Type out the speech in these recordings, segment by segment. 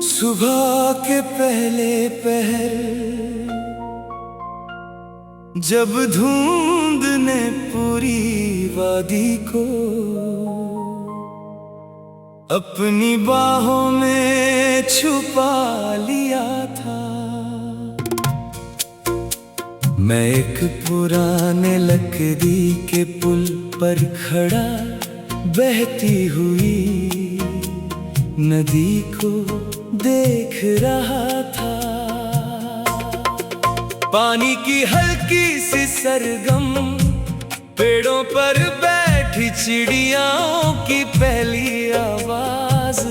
सुबह के पहले पहर जब धुंध ने पूरी वादी को अपनी बाहों में छुपा लिया था, मैं एक पुराने लकड़ी के पुल पर खड़ा बहती हुई नदी को देख रहा था। पानी की हल्की सी सरगम पेड़ों पर बैठी चिड़ियाओं की पहली आवाज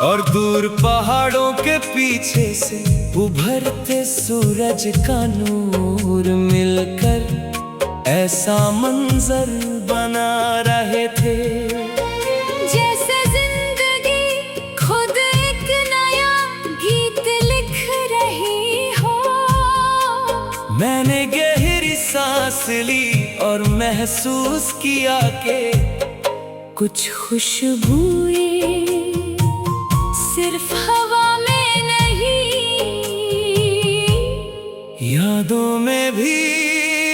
और दूर पहाड़ों के पीछे से उभरते सूरज का नूर मिलकर ऐसा मंजर बना रहे थे जैसे जिंदगी खुद एक नया गीत लिख रही हो। मैंने गहरी सांस ली और महसूस किया कि कुछ खुशबुएं सिर्फ हवा में नहीं, यादों में भी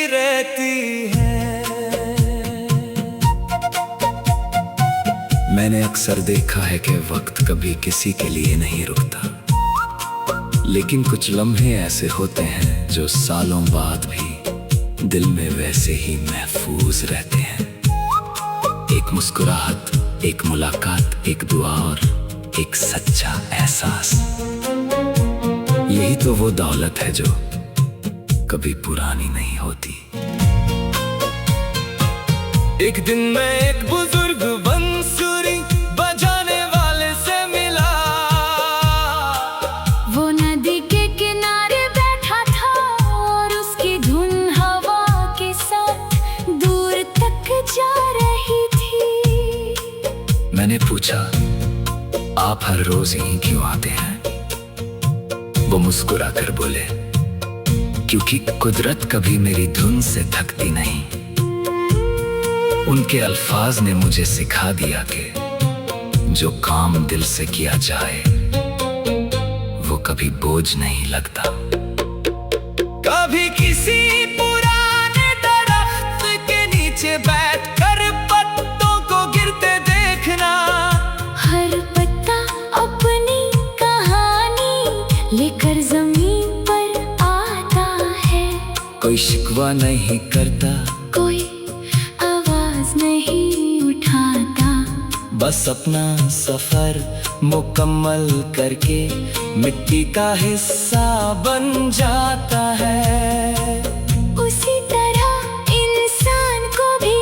रहती है। मैंने अक्सर देखा है कि वक्त कभी किसी के लिए नहीं रुकता, लेकिन कुछ लम्हे ऐसे होते हैं जो सालों बाद भी दिल में वैसे ही महफूज रहते हैं। एक मुस्कुराहट, एक मुलाकात, एक दुआ और एक सच्चा एहसास, यही तो वो दौलत है जो कभी पुरानी नहीं होती। एक दिन मैं एक बुजुर्ग बंसुरी बजाने वाले से मिला। वो नदी के किनारे बैठा था और उसकी धुन हवा के साथ दूर तक जा रही थी। मैंने पूछा, आप हर रोज यहीं क्यों आते हैं? वो मुस्कुरा कर बोले, क्योंकि कुदरत कभी मेरी धुन से थकती नहीं। उनके अल्फाज ने मुझे सिखा दिया कि जो काम दिल से किया जाए वो कभी बोझ नहीं लगता। कभी किसी पुराने दरख्त के नीचे बैठकर पत्तों को गिरते देखना, हर पत्ता अपनी कहानी लेकर जमीन पर आता है। कोई शिकवा नहीं करता, कोई आवाज नहीं उठाता, बस अपना सफर मुकम्मल करके मिट्टी का हिस्सा बन जाता है। उसी तरह इंसान को भी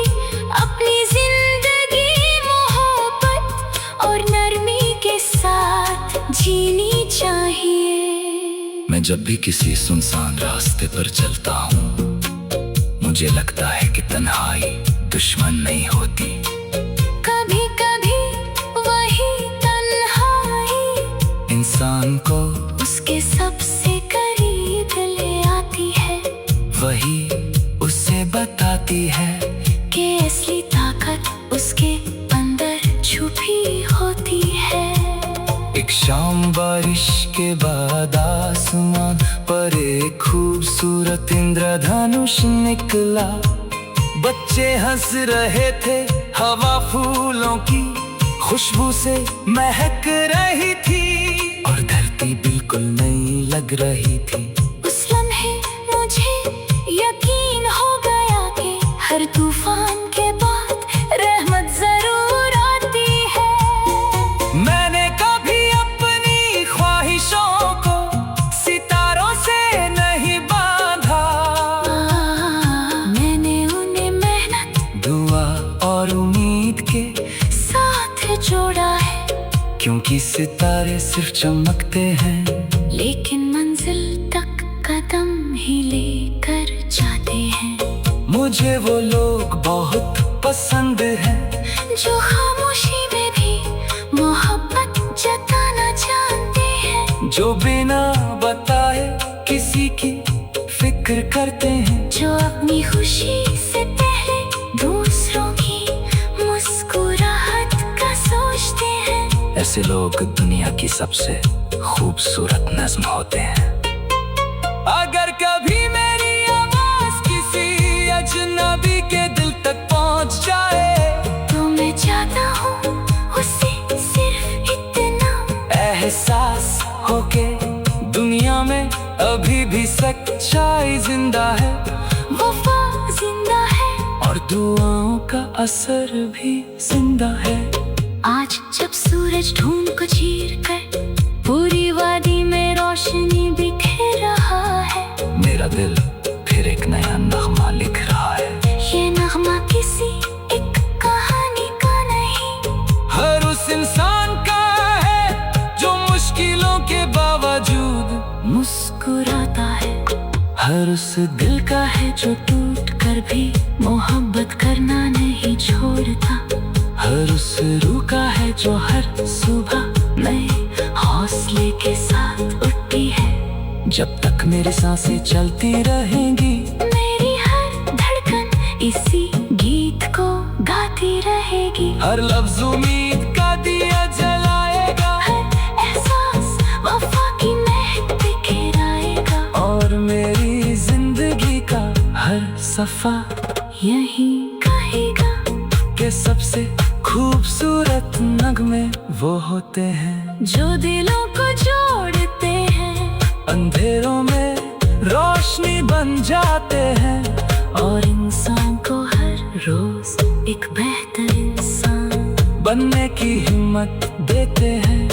अपनी जिंदगी मोहब्बत और नरमी के साथ जीनी चाहिए। मैं जब भी किसी सुनसान रास्ते पर चलता हूँ, मुझे लगता है कि तन्हाई दुश्मन नहीं होती। कभी कभी वही तन्हाई इंसान को उसके सबसे करीब ले आती है। वही उसे बताती है कि असली ताकत उसके अंदर छुपी होती है। एक शाम बारिश के बाद आसमान पर एक खूबसूरत इंद्रधनुष निकला। बच्चे हंस रहे थे, हवा फूलों की खुशबू से महक रही थी और धरती बिल्कुल नई लग रही थी। उस लम्हे मुझे यकीन हो गया कि हर तूफान के बाद रहमत जरूर आती है। मैंने कभी अपनी ख्वाहिशों को सितारों से नहीं बांधा, मैंने उन्हें मेहनत, दुआ और उम्मीद के साथ जोड़ा है। क्योंकि सितारे सिर्फ चमकते हैं, लेकिन मंजिल तक कदम ही लेकर जाते हैं। मुझे वो लोग बहुत पसंद हैं जो खामोशी में भी मोहब्बत जताना चाहते हैं, जो बिना बताए किसी की फिक्र करते हैं, जो अपनी खुशी से पहले दूसरों ऐसे लोग दुनिया की सबसे खूबसूरत नज्म होते हैं। अगर कभी मेरी आवाज किसी अजनबी के दिल तक पहुंच जाए तो मैं चाहता हूँ उसे सिर्फ इतना एहसास हो के दुनिया में अभी भी सच्चाई जिंदा है, वफा जिंदा है और दुआओं का असर भी जिंदा है। आज जब सूरज धूम को चीर कर पूरी वादी में रोशनी बिखेर रहा है, मेरा दिल फिर एक नया नगमा लिख रहा है। ये नगमा किसी एक कहानी का नहीं, हर उस इंसान का है जो मुश्किलों के बावजूद मुस्कुराता है। हर उस दिल का है जो टूट कर भी मोहब्बत करना नहीं छोड़ता। हर उस रूह का है जो हर सुबह नए हौसले के साथ उठती है। जब तक मेरी सांसें चलती रहेंगी, मेरी हर धड़कन इसी गीत को गाती रहेगी। हर लफ्ज उम्मीद का दिया जलाएगा, हर एहसास वफा की महक बिखेराएगा, और मेरी जिंदगी का हर सफा यही कहेगा के सबसे खूबसूरत नगमे वो होते हैं जो दिलों को जोड़ते हैं, अंधेरों में रोशनी बन जाते हैं, और इंसान को हर रोज एक बेहतर इंसान बनने की हिम्मत देते हैं।